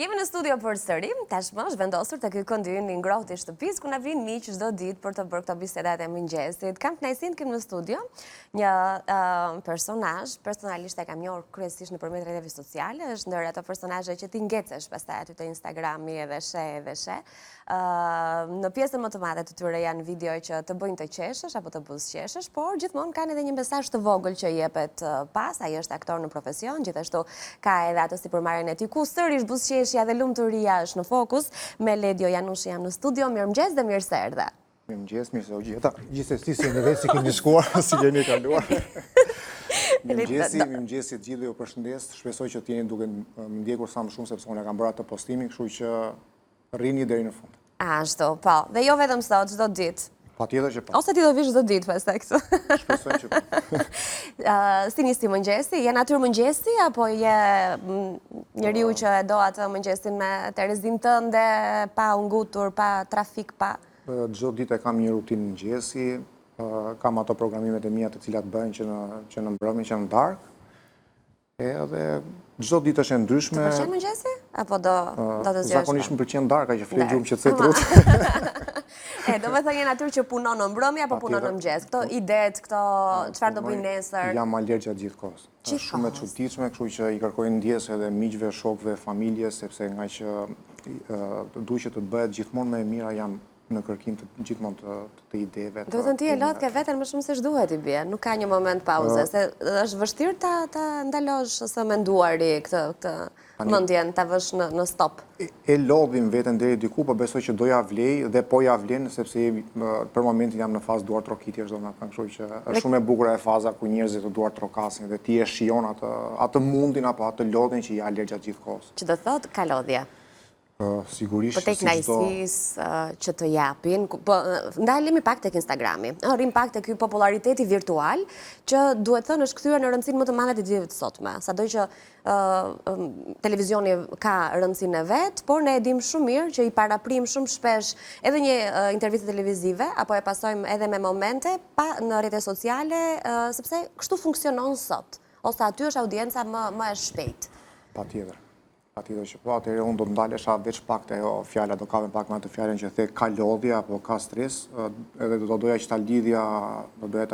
Jemi në studio përsëri, tashmë është vendosur të ky këndi ynë i ngrohtë i shtëpisë, ku na vijnë miq çdo ditë për të bërë këto bisedat e mëngjesit. Kam kënaqësinë kim në studio një personazh, personalisht e kam njohur kryesisht nëpërmjet rrjeteve sociale, është ndër ato personazhe që ti ngecesh pastaj aty te Instagrami edhe she. Në pjesën më të madhe të tyre janë video që të bëjnë të qeshësh apo të buzëqeshësh, por gjithmonë kanë edhe një mesazh të vogël që jepet pas. Ai është aktor në profesion, gjithashtu ka edhe atë sipërmarrjen e tij ku sërish buzëqeshja dhe lumturia është në fokus. Me Ledio Janushi jam në studio. Mirëmëngjes dhe mirë se erdhe. Mirëmëngjes, mirë se u gjeta. Gjithsesi si në vetë si keni shkuar, si keni kaluar. Mirëmëngjesi të gjithëve, ju përshëndes. Shpresoj që t'jeni duke më ndjekur sa më shumë sepse unë kam bërë atë postimin, kështu që rrini deri në fund. Ashtu, po. Dhe jo vetëm sot, çdo ditë. Patjetër që po. Ose ti do vish çdo ditë pastaj këtu. Shpresoj që po. Si nisi mëngjesi? Je natyrë mëngjesi apo je njeriu që e do atë mëngjesin me Terezin tënde, pa u ngutur, pa trafik, pa? Çdo ditë e kam një rutinë mëngjesi, kam ato programimet e mia të cilat bëhen që në mbrëmje, që në darkë. Edhe çdo ditë është e ndryshme. Të pëlqen mëngjesi? Apo do të zgjesh? Zakonisht më pëlqen darka që flet gjumë që të trut. Do me thënë një natyrë që punon në mbrëmje apo punon në mëngjes? Këto idet, këto çfarë do bëj nesër? Jam alergj gjatë gjithë kohës. Është shumë e çuditshme, kështu që i kërkoj ndjesë edhe miqve, shokëve, familjes, sepse nga që duhet që të bëhet gjithmonë më e mira, jam në kërkim të gjithmonë të ideve. Do të thënë ti e lodh ke veten më shumë se ç'duhet i bie. Nuk ka një moment pauze, se është vështirë ta ndalosh ose menduari këtë mendjen ta vësh në stop. E lodhim veten deri diku, po besoj që do ja vlej dhe po ja vlen sepse për momentin jam në fazë duar trokitjesh, domethënë, kështu që është shumë e bukur e faza ku njerëzit të duar trokasin dhe ti e shijon atë mundin apo atë lodhin që ja alergj gjatë gjithë kohës. Që do thotë kalodhja. Sigurisht. Për tek kënaqësisë që të japin, ndalemi pak tek Instagrami. Rrim pak tek ky populariteti virtual që duhet thënë është kthyer në rëndësinë më të madhe të ditëve të sotme. Sado që televizioni ka rëndësinë e vet, por ne e dim shumë mirë që i paraprim shumë shpesh edhe një intervistë televizive apo e pasojmë edhe me momente pa në rrjetet sociale, sepse kështu funksionon sot. Ose aty është audienca më e shpejtë. Patjetër. Patjetër që po, atëherë unë do të ndalesha veç pak të ajo fjala, do kave pak me atë fjalën që the ka lodhja apo ka stres, edhe do doja që ta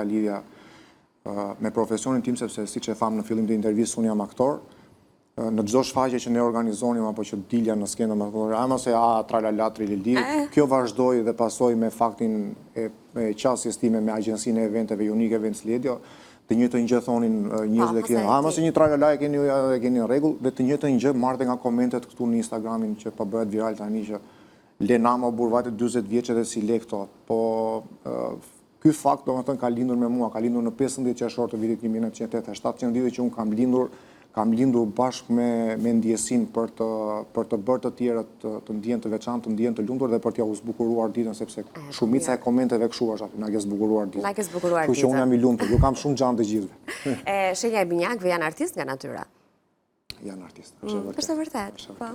lidhja me profesionin tim, sepse siç e tham në fillim të intervistës, unë jam aktor. Në çdo shfaqje që ne organizonim apo që dilja në skenë, më thonë, mos e tralala trilili, kjo vazhdoi dhe pasoi me faktin e qasjes time me agjencinë e eventeve Unique Events Ledio. Të njëjtën gjë thonin njerëzit e klientë, mos e një tralala e keni në rregull, dhe të njëjtën gjë marrte nga komentet këtu në Instagramin që po bëhet viral tani që Lenama burrvajtë 40 vjeçë dhe si le këto. Po ky fakt domethënë ka lindur me mua, ka lindur në 15 qershor të vitit 1987, që ndodhi që unë kam lindur bashkë me ndjesinë për të bërë të tjerët të ndjen të veçantë, të ndjen të lumtur dhe për t'ia u zbukuruar ditën, sepse shumica e komenteve kështu është aty, na ke zbukuruar ditën. Na ke zbukuruar ditën. Kështu që unë jam i lumtur, ju kam shumë xhan të gjithëve. Shenja e binjakëve janë artistë nga natyra. Janë artistë, është e vërtet. Po.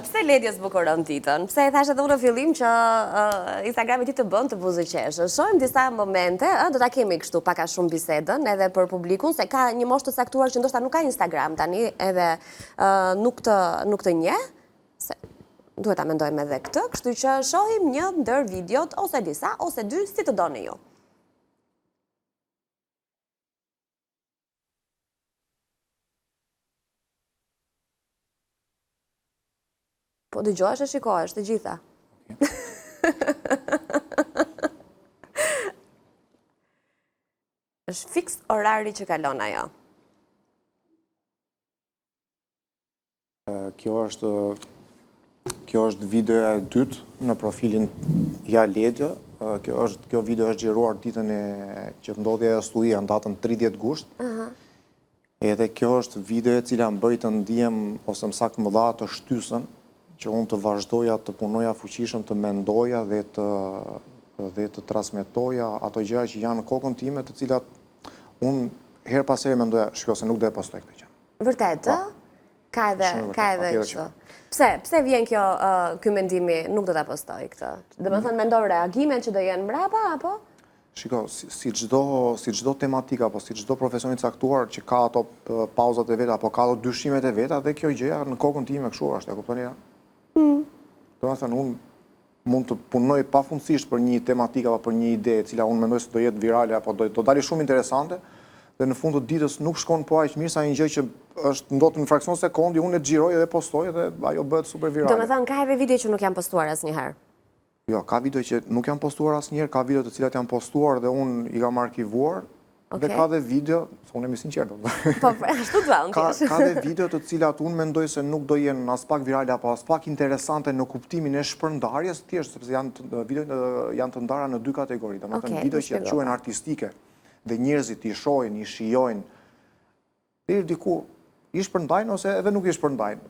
Pse Ledio zbukuron ditën? Pse e thash edhe unë në fillim që Instagrami ti të bën të buzëqeshësh? Shohim disa momente, do ta kemi kështu pak a shumë bisedën edhe për publikun, se ka një moshë të saktuar që ndoshta nuk ka Instagram tani, edhe nuk të njeh. Duhet ta mendojmë edhe këtë, kështu që shohim një ndër videot ose disa ose dy, si të doni ju. Po dëgjohesh e shikohesh të gjitha. Është fiks orari që kalon ajo. Kjo është videoja e dytë në profilin Ja Ledio. Kjo video është xhiruar ditën që ndodhi ajo studia në datën 30 gusht. Edhe kjo është video e cila më bëri të ndihem ose më saktë më dha të shtysën që unë të vazhdoja të punoja fuqishëm, të mendoja dhe të transmetoja ato gjëra që janë në kokën time, të cilat unë her pas here mendoja, shiko se nuk do e postoj këtë gjë. Vërtet, ka edhe kështu. Pse vjen ky mendimi, nuk do ta postoj këtë? Domethënë mendon reagimet që do jenë mbrapa apo? Shiko, si çdo tematika, apo si çdo profesion i caktuar që ka ato pauzat e veta, apo ka ato dyshimet e veta, dhe kjo gjëja në kokën time kështu është, e kuptoni? Domethënë, unë mund të punoj pafundësisht për një tematikë apo për një ide e cila unë mendoj se do jetë virale apo do dali shumë interesante, dhe në fund të ditës nuk shkon po aq mirë sa një gjë që është ndodhur në fraksion sekundi, unë e xhiroj dhe postoj dhe ajo bëhet super virale. Domethënë ka edhe video që nuk janë postuar asnjëherë. Jo, ka video që nuk janë postuar asnjëherë, ka video të cilat janë postuar dhe unë i kam arkivuar, dhe ka dhe video, se unë jam i sinqert. Po, ashtu dua unë Ka dhe video të cilat unë mendoj se nuk do jenë as pak virale apo as pak interesante në kuptimin e shpërndarjes, thjesht sepse janë të ndara në dy kategori. Domethënë video që quhen artistike dhe njerëzit i shohin, i shijojnë, deri diku i shpërndajnë ose edhe nuk i shpërndajnë.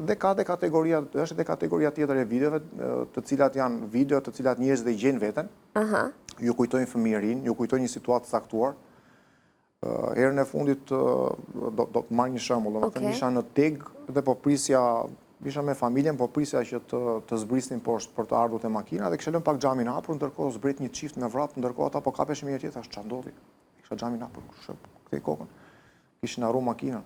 Dhe ka dhe kategoria, është edhe kategoria tjetër e videove, të cilat janë video të cilat njerëzit dhe i gjejnë veten, ju kujtojnë fëmijërinë, ju kujtojnë një situatë caktuar. Herën e fundit do të marr një shembull, domethënë isha në Teg dhe po prisja, isha me familjen, po prisja që të zbrisnin poshtë për të ardhur te makina dhe kisha lënë pak xhamin hapur, ndërkohë zbret një çift me vrap, ndërkohë ata po kapeshin me një tjetër, ç'a ndodhi? Kisha xhamin hapur, kthej kokën. Kishin harruar makinën.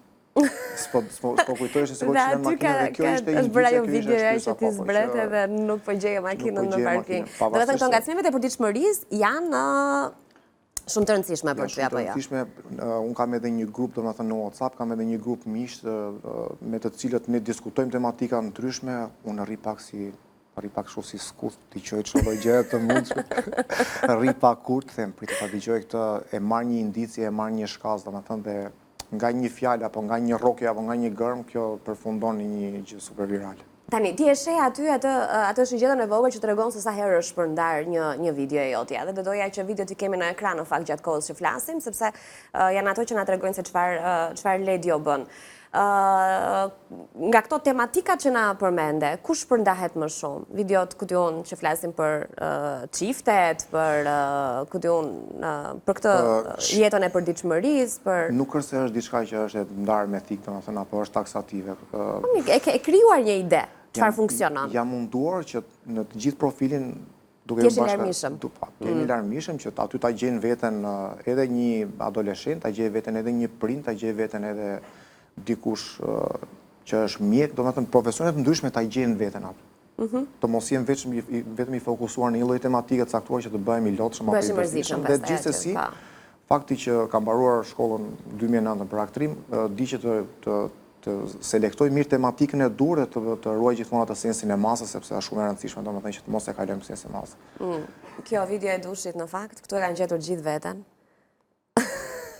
S'po kujtohesh se sigurisht në makinë dhe kjo ishte një gjë që videoja që ti zbret edhe nuk po gjeje makinën në parking. Domethënë këto ngacmimet e përditshmërisë janë shumë të rëndësishme për ty apo jo? Unë kam edhe një grup, domethënë në WhatsApp, kam edhe një grup miq me të cilët ne diskutojmë tematika ndryshme, unë rri pak kështu si skut, t'i qoj çdo gjë të mundshme. Rri pak kurt, them, pritet ta dëgjoj këtë, e marr një indicie, e marr një shkallë, domethënë dhe nga një fjalë apo nga një rrokje apo nga një gërm, kjo përfundon në një gjë super virale. Tani, ti e sheh aty atë shigjetën e vogël që tregon se sa herë është shpërndar një video e jotja, dhe do doja që video t'i kemi në ekran në fakt gjatë kohës që flasim, sepse janë ato që na tregojnë se çfarë Ledio bën. Nga këto tematikat që na përmende, ku shpërndahet më shumë? Videot që flasim për çiftet, për për këtë jetën e përditshmërisë, për Nuk është se është diçka që është e ndarë me thikë, domethënë, apo është taksative. E krijuar një ide, çfarë funksionon. Jam munduar që në të gjithë profilin duke T'jesh i larmishëm. Jemi i larmishëm që aty ta gjejnë veten edhe një adoleshent, ta gjejë veten edhe një prind, ta gjejë veten edhe dikush që është mjek, domethënë profesionet ndryshme ta gjejnë veten aty. Të mos jenë vetëm i fokusuar në një lloj tematike të caktuar që të bëhemi lotshëm apo i mërzitshëm. Dhe gjithsesi, fakti që kam mbaruar shkollën 2009 për aktrim, di që të selektoj mirë tematikën e dur dhe të ruaj gjithmonë atë sensin e masës, sepse është shumë e rëndësishme, domethënë që të mos e kalojmë sensin e masës. Kjo video e dushit në fakt, këtu e kanë gjetur gjithë veten.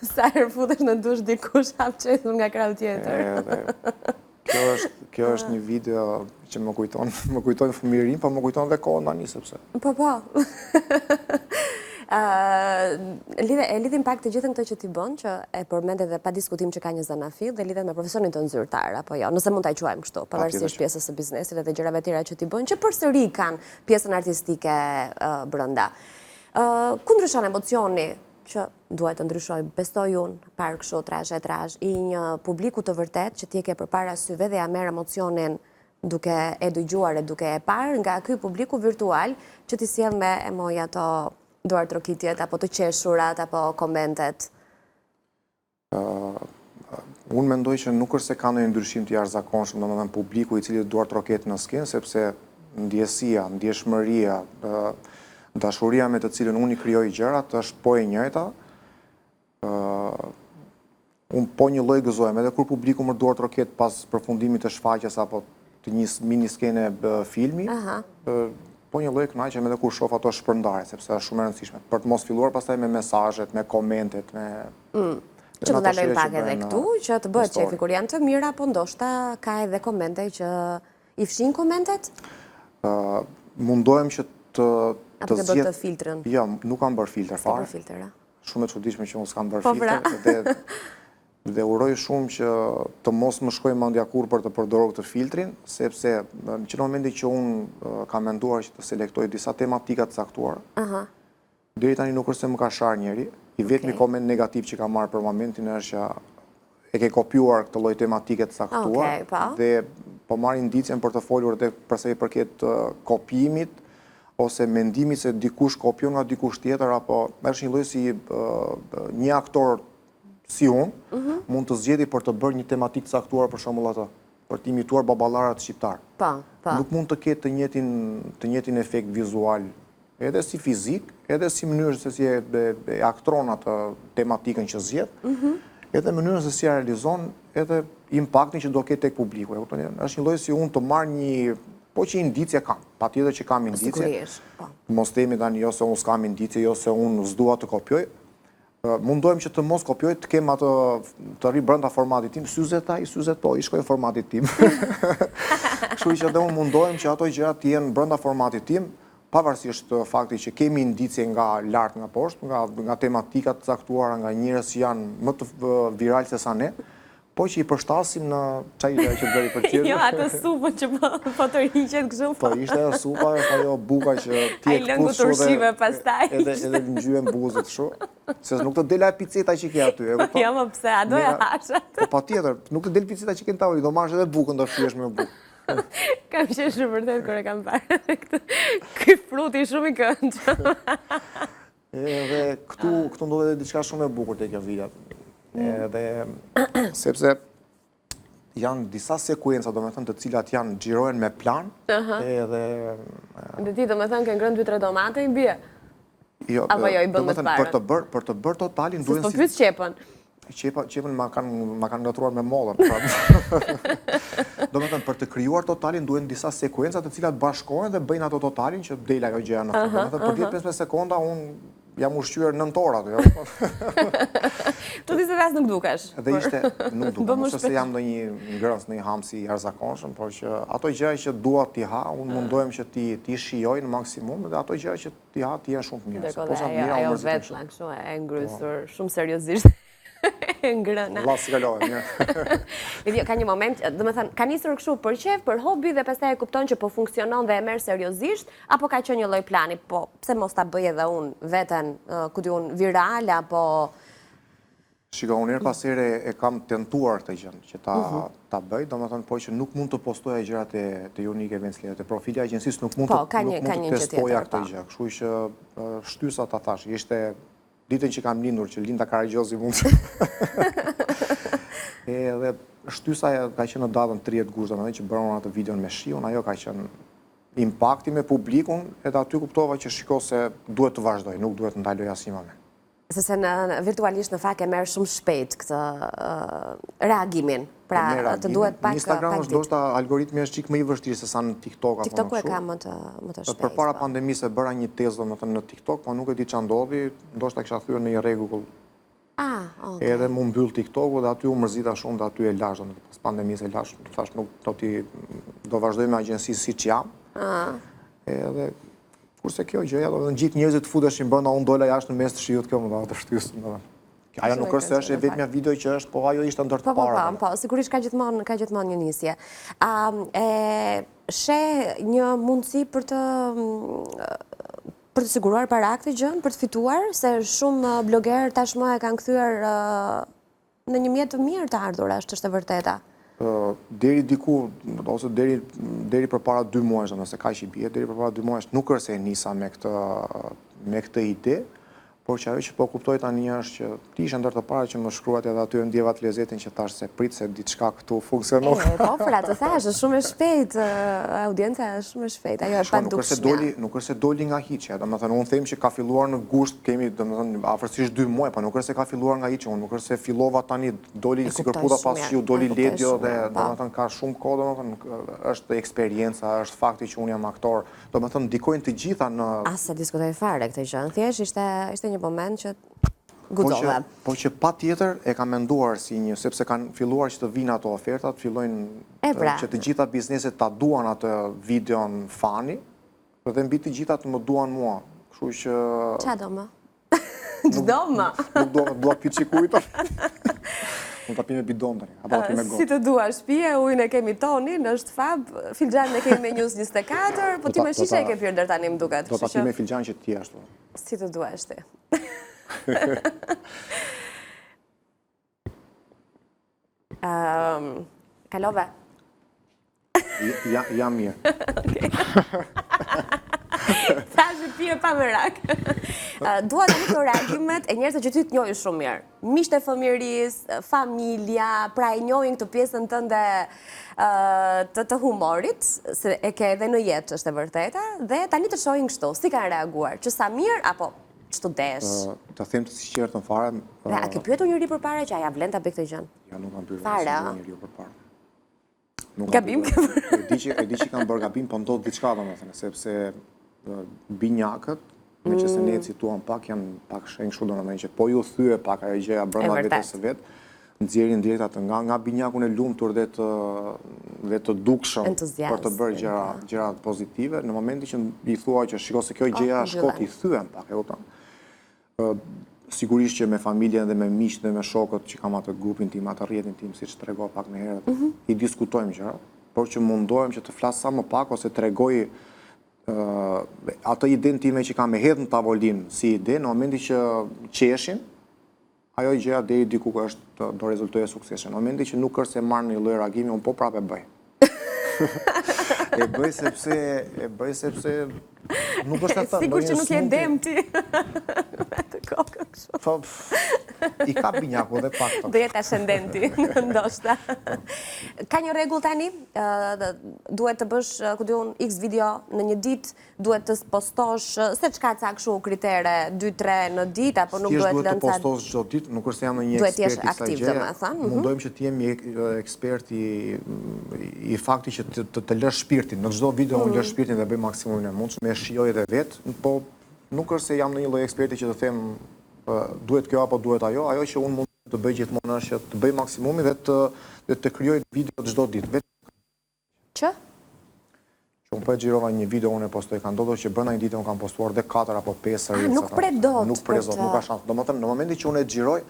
Sa herë futesh në dush dikush hap çesur nga krau tjetër. Kjo është një video që më kujton fëmijërinë, po më kujton edhe kohën tani sepse. Po. E lidhim pak të gjithën këto që ti bën, që e përmend edhe pa diskutim që ka një zanafill, dhe lidhet me profesionin tënd zyrtar apo jo, nëse mund ta quajmë kështu, pavarësisht pjesës së biznesit edhe gjërave tjera që ti bën, që përsëri kanë pjesën artistike brenda. Ku ndryshon emocioni që duhet të ndryshoj, besoj unë, parë kështu trazh, i një publiku të vërtet që ti e ke përpara syve dhe ja merr emocionin duke e dëgjuar e duke e parë nga ky publiku virtual që ti sjell me emoj ato duar trokitjet apo të qeshurat apo komentet. Unë mendoj që nuk është se ka ndonjë ndryshim të jashtëzakonshëm, domethënë publiku i cili duar troket në skenë, sepse ndjesia, ndjeshmëria, dashuria me të cilën unë i krijoj gjërat është po e njëjta. Unë po një lloj gëzohem, edhe kur publiku më duar troket pas përfundimit të shfaqjes apo të një mini skene filmi, po një lloj kënaqem edhe kur shoh ato shpërndarje, sepse është shumë e rëndësishme. Për të mos filluar pastaj me mesazhet, me komentet, me që të ndalojmë pak edhe këtu, që të bëhet qefi kur janë të mira, po ndoshta ka edhe komente që i fshin komentet? Mundohem që apo të bërë të filtrën? Jo, nuk kam bërë filtr fare. Shumë e çuditshme që unë s'kam bërë filtr. Dhe uroj shumë që të mos më shkoj mendja kurrë për të përdorur këtë filtrin, sepse që në momentin që unë kam menduar që të selektoj disa tematika të caktuara, deri tani nuk është se më ka sharë njeri, i vetmi koment negativ që ka marrë për momentin është që e ke kopjuar këtë lloj tematike të caktuar dhe po marr indicjen për të folur edhe për sa i përket kopjimit ose mendimi se dikush kopjon nga dikush tjetër, apo është një lloj si një aktor si unë, mund të zgjidhi për të bërë një tematik të caktuar për shembull atë, për të imituar baballarat shqiptar. Nuk mund të ketë të njëjtin efekt vizual, edhe si fizik, edhe si mënyrë se si e aktron atë tematikën që zgjedh, edhe mënyrën se si e realizon, edhe impaktin që do ketë tek publiku. Është një lloj si unë të marr një, po që indicje kam, patjetër që kam indicje. Sigurisht, po. Mos themi tani jo se unë s'kam indicje, jo se unë s'dua të kopjoj. Mundohem që të mos kopjoj, të kem atë të rri brenda formatit tim, syzet ai, syzet po, i shkojnë formatit tim. Kështu që edhe unë mundohem që ato gjërat të jenë brenda formatit tim, pavarësisht faktit që kemi indicje nga lart nga poshtë, nga tematikat të caktuara, nga njerëz që janë më të viral se sa ne, po që i përshtasim në çaj që bëri për tjetër. Jo, atë supën që po të rriqet kështu. Po ishte ajo supa, është ajo buka që ti e këpush edhe ngjyen buzët kështu. Se nuk të del ajo piceta që ke aty, e kupton? Jo, më pse, a doja hash atë. Po patjetër, nuk të del piceta që ke në tavolinë, do marrësh edhe bukën, do fshihesh me bukë. Kam qeshur vërtet kur e kam parë ky fruti shumë i këndshëm. Edhe këtu ndodhet edhe diçka shumë e bukur tek kjo vila. Edhe sepse janë disa sekuenca, domethënë, të cilat janë xhirohen me plan, edhe Dhe ti domethënë ke ngrënë 2-3 domate i bie. Jo, apo jo i bën më të parë. Për të bërë totalin duhen po fyt qepën. Qepën ma kanë ngatruar me mollën. Domethënë, për të krijuar totalin duhen disa sekuenca të cilat bashkohen dhe bëjnë ato totalin që del ajo gjëja në fund. Domethënë, për 10-15 sekonda unë jam ushqyer 9 orë aty. Tu disa rast nuk dukesh. Dhe ishte nuk dukesh, mos se jam ndonjë ngrënës, ndonjë hamsi i jashtëzakonshëm, por që ato gjëra që dua ti ha, unë mundohem që ti shijoj në maksimum, dhe ato gjëra që ti ha ti janë shumë të mira. Ajo vetë kështu e ngrysur shumë seriozisht. Ngrëna. Allah si kalove, mirë. Ka një moment, domethënë, ka nisur kështu për qef, për hobi dhe pastaj e kupton që po funksionon dhe e merr seriozisht, apo ka qenë një lloj plani, po pse mos ta bëj edhe unë veten, ku di unë, viral apo Shiko, unë herë pas here e kam tentuar këtë gjë që ta bëj, domethënë po që nuk mund të postoja gjërat e Unike Events, te profili i agjencisë nuk mund të testoja këtë gjë. Kështu që shtysa ta thash, ishte ditën që kam lindur, që Linda Karagjozi mund të... Edhe shtysa ka qenë në datën 30 gusht, domethënë që bëron atë videon me shiun, ajo ka qenë impakti me publikun, edhe aty kuptova që shiko se duhet të vazhdoj, nuk duhet të ndaloj asnjë moment. Sepse virtualisht në fakt e merr shumë shpejt këtë reagimin. Pra të duhet pak në Instagram është ndoshta algoritmi është çik më i vështirë se sa në TikTok apo në TikTok e ka më të shpejt. Përpara pandemisë bëra një tezë domethënë në TikTok, po nuk e di ç'a ndodhi, ndoshta kisha thyer në një rregull. Edhe mu mbyll TikToku dhe aty u mërzita shumë dhe aty e lash, pas pandemisë e lash, thash nuk do vazhdoj me agjencisë siç jam. Edhe kurse kjo gjëja, domethënë gjithë njerëzit futeshin brenda, unë dola jashtë në mes të shiut, kjo më dha të shtys, domethënë. Ajo nuk është se është e vetmja video që është, po ajo ishte ndër të para. Po, sigurisht ka gjithmonë një nisje. Sheh një mundësi për të siguruar para këtë gjën, për të fituar, se shumë blogerë tashmë e kanë kthyer në një mjet të mirë të ardhur, është e vërteta. Deri diku, ose deri përpara 2 muajsh, nëse kaq i bie, deri përpara 2 muajsh nuk është se nisa me këtë ide, por që ajo që po kuptoj tani është që ti ishe ndër të parë që më shkruat edhe aty ndjeva të lezetin që thash se prit se diçka këtu funksionon. Po, pra të thash, është shumë e shpejt, audienca është shumë e shpejt, ajo e pa dukshme. Nuk është se doli nga hiqja, domethënë unë them që ka filluar në gusht, kemi domethënë afërsisht 2 muaj, po nuk është se ka filluar nga hiqja, nuk është se fillova tani doli si kërputa pas shiu, doli ledjo dhe domethënë ka shumë kohë, domethënë është eksperjenca, është fakti që unë jam aktor, domethënë ndikojnë të gjitha në... As se diskutoj fare këtë gjë, thjesht ishte një moment që guxova. Po që patjetër e kam menduar si një, sepse kanë filluar që të vinë ato ofertat, fillojnë që të gjitha bizneset ta duan atë videon fani, dhe mbi të gjitha të më duan mua. Kështu që... Qa do më? Çdo më? Nuk dua piçikujtë. Mund ta pi me bidon tani, apo ta pi me gotë. Si të duash, pije, ujin e kemi tonin, është fab, filxhanin e kemi me News 24, po ti me shishe e ke pirë deri tani më duket. Do ta pi me filxhan që ti ashtu. Si të duash ti. Kalove? Jam mirë. që pije pa merak. Dua tani këto reagimet e njerëzve që ty të njohin shumë mirë. Miqtë e fëmijërisë, familja, pra e njohin këtë pjesën tënde të humorit, se e ke edhe në jetë, është e vërteta, dhe tani të shohin kështu, si kanë reaguar, që sa mirë apo ç'tu desh. Të them të sinqertën fare. Dhe a ke pyetur njëri përpara që a ja vlen ta bëj këtë gjë? Ja, nuk kam pyetur Fare, asnjë njeriu përpara. Gabim ke bërë. E di që kanë bërë gabim, po ndodh diçka domethënë, sepse binjakët, me që se ne cituam pak, janë pak shenjë kështu domethënë që po ju thye pak ajo gjëja brenda vetes së vet, nxjerrin direkt nga binjakun e lumtur dhe të dukshëm për të bërë gjëra pozitive, në momentin që i thua që shiko se kjo gjëja shkot, i thyen pak, e kupton. Sigurisht që me familjen dhe me miqtë dhe me shokët që kam atë grupin tim, atë rrjetin tim, siç tregova pak më herët, i diskutojmë gjëra, por që mundohem që të flas sa më pak ose tregoj atë idenë time që kam e hedhur në tavolinë si ide, në momentin që qeshin, ajo gjëja deri diku është do rezultojë suksesshëm. Në momentin që nuk është se marr një lloj reagimi, unë po prapë bëj. E bëj sepse nuk është ata. Sigur që nuk je dem ti. Me të kokën kështu. Po, i ka binjaku dhe pak. Do jetë ascendenti, ndoshta. Ka një rregull tani, duhet të bësh, ku diun, X video në një ditë, duhet të postosh, se çka ca kështu kritere, 2-3 në ditë, apo nuk duhet lënë të postosh çdo ditë, nuk është se jam në një duhet ekspert jesh aktiv, domethënë. Mundojmë që të jemi ekspert i fakti që të lësh shpirtin. Në çdo video unë lësh shpirtin dhe bëj maksimumin e mundshëm, e shijoj edhe vetë, po nuk është se jam në një lloj eksperti që të them duhet kjo apo duhet ajo që unë mund të bëj gjithmonë është që të bëj maksimumin dhe të krijoj video çdo ditë. Që? Unë po e xhirova një video, unë e postoj, ka ndodhur që brenda një dite unë kam postuar dhe 4 apo 5 herë. Nuk pret dot. Nuk pret dot, nuk ka shans. Domethënë në momentin që unë e xhiroj,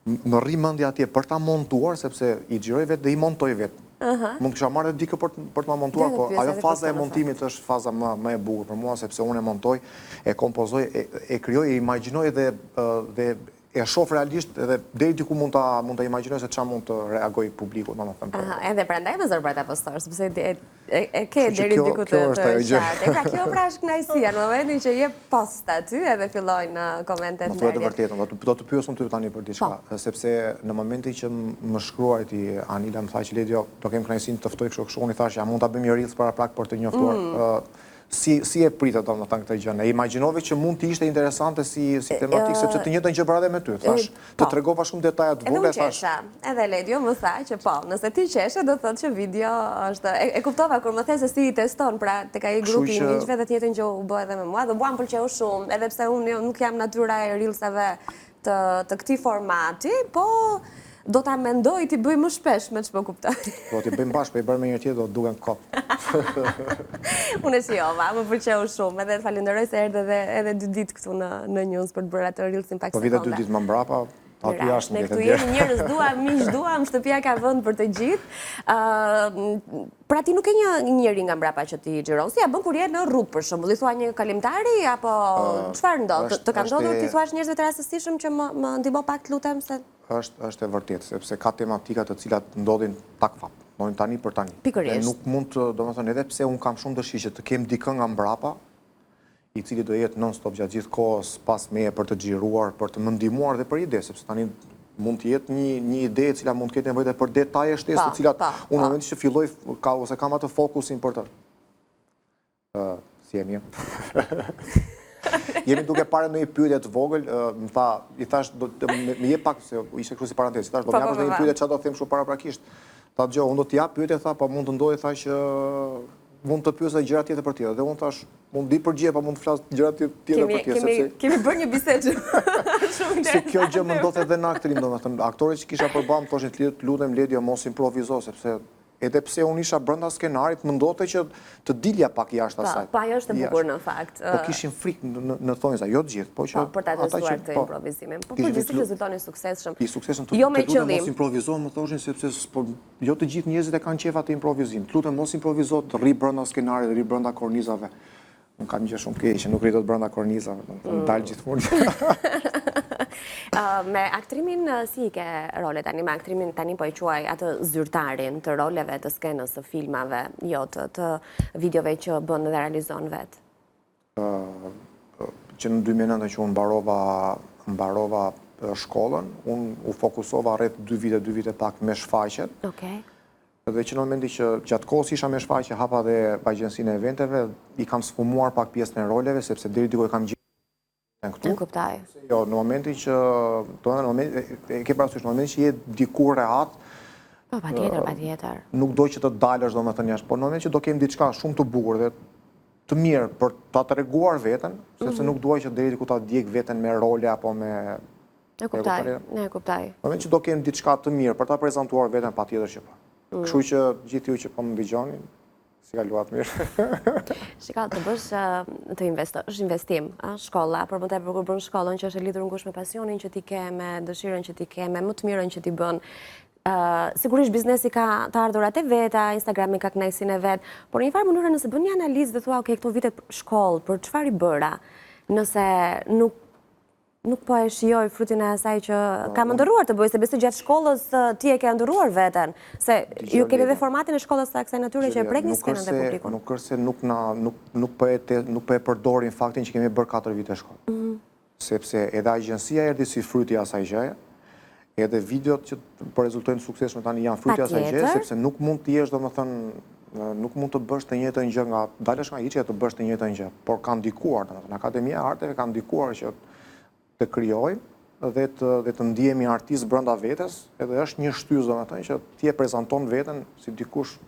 më rri mendja atje për ta montuar, sepse i xhiroj vetë dhe i montoj vetë. Mund të kisha marrë dikë për të ma montuar, po ajo faza e montimit është faza më e bukur për mua, sepse unë e montoj, e kompozoj, e krijoj, e imagjinoj dhe e shoh realisht edhe deri diku mund ta imagjinoj se çfarë mund të reagoj publiku, domethënë. Edhe prandaj më zor për ta postuar, sepse e ke deri diku të qartë. Kjo pra është kënaqësia, në momentin që jep post aty edhe fillojnë komentet ndërmjet. Të vërtetën, do të pyesëm ty tani për diçka, sepse në momentin që më shkruaj ti Anila më tha që Ledio, do kem kënaqësinë të ftoj kështu, unë i thash ja mund ta bëjmë një reels para prak për të njoftuar. Si e pritet domethënë këtë gjë? E imagjinove që mund të ishte interesante si tematikë, sepse të njëjtën gjë bëra edhe me ty, thash. Të tregova shumë detaja të vogla, thash. Edhe Ledio më tha që po, nëse ti qeshe do thotë që video është e kuptova kur më the se si i teston, pra tek ai grupi i miqve dhe të njëjtën gjë u bë edhe me mua, dhe mua më pëlqeu shumë, edhe pse unë nuk jam natyra e reelsave të këtij formati, po do ta mendoj t'i bëj më shpesh, me ç'po kuptoj. Po t'i bëjmë bashkë, po i bërë me një tjetër do të duken kot. Unë e shijova, më pëlqeu shumë, edhe falenderoj se erdhe edhe 2 ditë këtu në news për të bërë atë reelsin pak sekonda. Po vite 2 ditë më mbrapa, aty jashtë ne këtu jemi njerëz duam, miq duam, shtëpia ka vend për të gjithë. Pra ti nuk e njëri nga mbrapa që ti xhiron, si ja bën kur je në rrugë për shembull, i thua një kalimtari apo çfarë ndodh? Të ka ndodhur ti thuash njerëzve të rastësishëm që më ndihmo pak të lutem se është e vërtetë, sepse ka tematika të cilat ndodhin tak fap, ndodhin tani për tani. Pikërisht. Nuk mund të, domethënë, edhe pse unë kam shumë dëshirë që të kem dikën nga mbrapa, i cili do jetë non-stop gjatë gjithë kohës pas meje për të xhiruar, për të më ndihmuar dhe për ide, sepse tani mund të jetë një ide e cila mund të ketë nevojë për detaje shtesë të cilat unë në momentin që filloj ose kam atë fokusin për të. Si jemi? Jemi duke parë në një pyetje të vogël, më tha, i thash, më jep pak, se ishte kështu si parantezë, i thash, do më japësh një pyetje çfarë do të them kështu paraprakisht. Tha dëgjoj, unë do të jap pyetje, tha, po mund të ndodhi, tha që mund të pyesë gjëra tjetër për tjetër. Dhe unë thash, mund di përgjigje, po mund të flas gjëra tjetër për tjetër, sepse kemi bërë një bisedë shumë se kjo gjë më ndodh edhe në aktrim, domethënë, aktorët që kisha përballë më thoshin të lutem Ledio mos improvizo, sepse edhe pse unë isha brenda skenarit, më ndodhte që të dilja pak jashtë asaj. Po ajo është e bukur në fakt. Po kishin frikë në thonjza, jo të gjithë, po që për ta testuar të improvizimin. Po përgjithësisht rezultoni suksesshëm. I suksesshëm të lutem mos improvizo, më thoshin sepse jo të gjithë njerëzit e kanë qef atë improvizim. Të lutem mos improvizo, të rri brenda skenarit, rri brenda kornizave. Unë kam gjë shumë keqe, nuk rritot brenda kornizave, dal gjithmonë. Me aktrimin si i ke role tani? Me aktrimin tani po e quaj atë zyrtarin të roleve të skenës, të filmave, jo të videove që bën dhe realizon vetë? që në 2009 që unë mbarova shkollën, unë u fokusova rreth 2 vite pak me shfaqet. Okej. Dhe që në momenti që gjatë kohës isha me shfaqje, hapa dhe agjensinë e eventeve, i kam sfumuar pak pjesën e roleve, sepse deri diku e kam gjithë këtu. E kuptoj. Jo, në momentin që, e ke parasysh, në momentin që je diku rehat, Po, patjetër. nuk do që të dalësh domethënë jashtë, por në momentin që do kem diçka shumë të bukur dhe të mirë për ta treguar veten, sepse nuk duaj që deri diku ta djeg veten me role apo me E kuptoj. Në momentin që do kem diçka të mirë për ta prezantuar veten, patjetër që po. Kështu që gjithë ju që po më dëgjoni, si kaluat mirë. Shika, të bësh të investosh, investim, shkolla, por më tepër kur bën shkollën që është e lidhur ngushtë me pasionin që ti ke, me dëshirën që ti ke, me më të mirën që ti bën. Sigurisht biznesi ka të ardhurat e veta, Instagrami ka kënaqësinë e vet, por në një farë mënyrë nëse bën një analizë dhe thua, ok, këto vite shkollë, për çfarë i bëra? Nëse nuk po e shijoj frutin e asaj që kam ndërruar të bëj, se besoj gjatë shkollës ti e ke ndërruar veten, se ju keni edhe formatin e shkollës së kësaj natyre që e prek një skenën dhe publikun. Nuk është se nuk po e përdorin faktin që kemi bërë 4 vite shkollë. Sepse edhe agjensia erdhi si fryti i asaj gjëje, edhe videot që po rezultojnë suksesshëm tani janë fryti i asaj gjëje, sepse nuk mund të jesh domethënë nuk mund të bësh të njëjtën gjë nga dalësh nga hiçja të bësh të njëjtën gjë, por ka ndikuar domethënë Akademia e Arteve ka ndikuar që të krijojmë dhe të ndihemi artist brenda vetes, edhe është një shtysë domethënë që ti e prezanton veten si dikush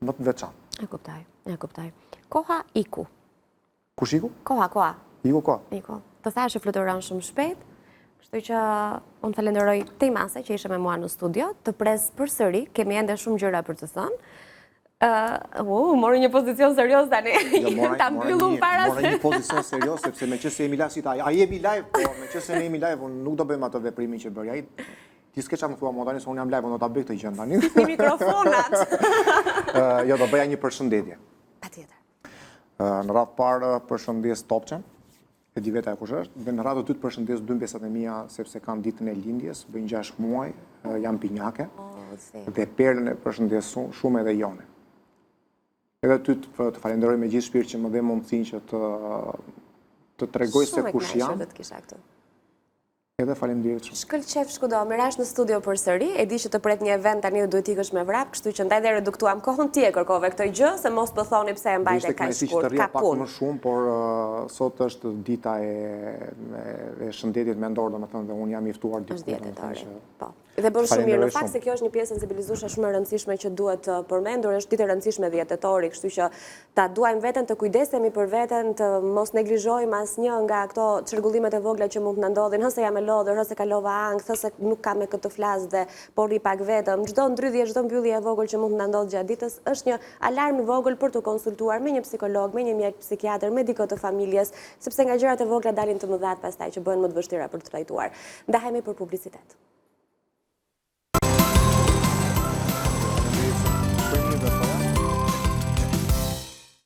më të veçantë. E kuptoj. Koha iku. Kush iku? Koha. Iku. Të thash që fluturon shumë shpejt, kështu që unë falenderoj te Mase që ishe me mua në studio, të pres përsëri, kemi ende shumë gjëra për të thënë. Mori një pozicion serios tani. Ta mbyllum para se. Mori një pozicion serios sepse me që se jemi live, a jemi live, po me që se ne jemi live, unë nuk do bëjmë atë veprimin që bëri ai. Ti s'ke çfarë më thua mua tani se unë jam live, unë do ta bëj këtë gjë tani. Me mikrofonat. Jo, do bëja një përshëndetje. Patjetër. Në radhë parë përshëndes Topçen, e di vetë kush është, dhe në radhë të dytë përshëndes dy mbesat e mia sepse kanë ditën e lindjes, bëjnë 6 muaj, jam pinjake. Dhe Perlën e përshëndes shumë edhe Jone. Edhe ty të falenderoj me gjithë shpirt që më dhe mundësinë që të tregoj se kush jam. Edhe faleminderit shumë. Shkëlqef shkudo, mirash në studio përsëri, e di që të pret një event tani dhe duhet ikësh me vrap, kështu që ndaj dhe reduktuam kohën ti e kërkove këtë gjë, se mos po thoni pse e mbajte kaq shkurt, ka pak punë. më shumë, por sot është dita e shëndetit mendor, domethënë, dhe unë jam i ftuar diku. Është dietetori. Po. Dhe bën shumë mirë në fakt se kjo është një pjesë sensibilizuese shumë e rëndësishme që duhet përmendur, është ditë e rëndësishme dhjetëtori, kështu që ta duajmë veten, të kujdesemi për veten, të mos neglizhojmë asnjë nga ato çrregullimet e vogla që mund të na ndodhin, hëse jam e lodhur, hëse kalova ankth, hëse nuk kam me këtë flas dhe po rri pak vetëm. Çdo ndrydhje, çdo mbyllje e vogël që mund të na ndodhë gjatë ditës është një alarm i vogël për të konsultuar me një psikolog, me një mjek psikiatër, me dikë të familjes, sepse nga gjërat e vogla dalin të mëdha pastaj që bëhen më të vështira për të trajtuar. Ndahemi për publicitet.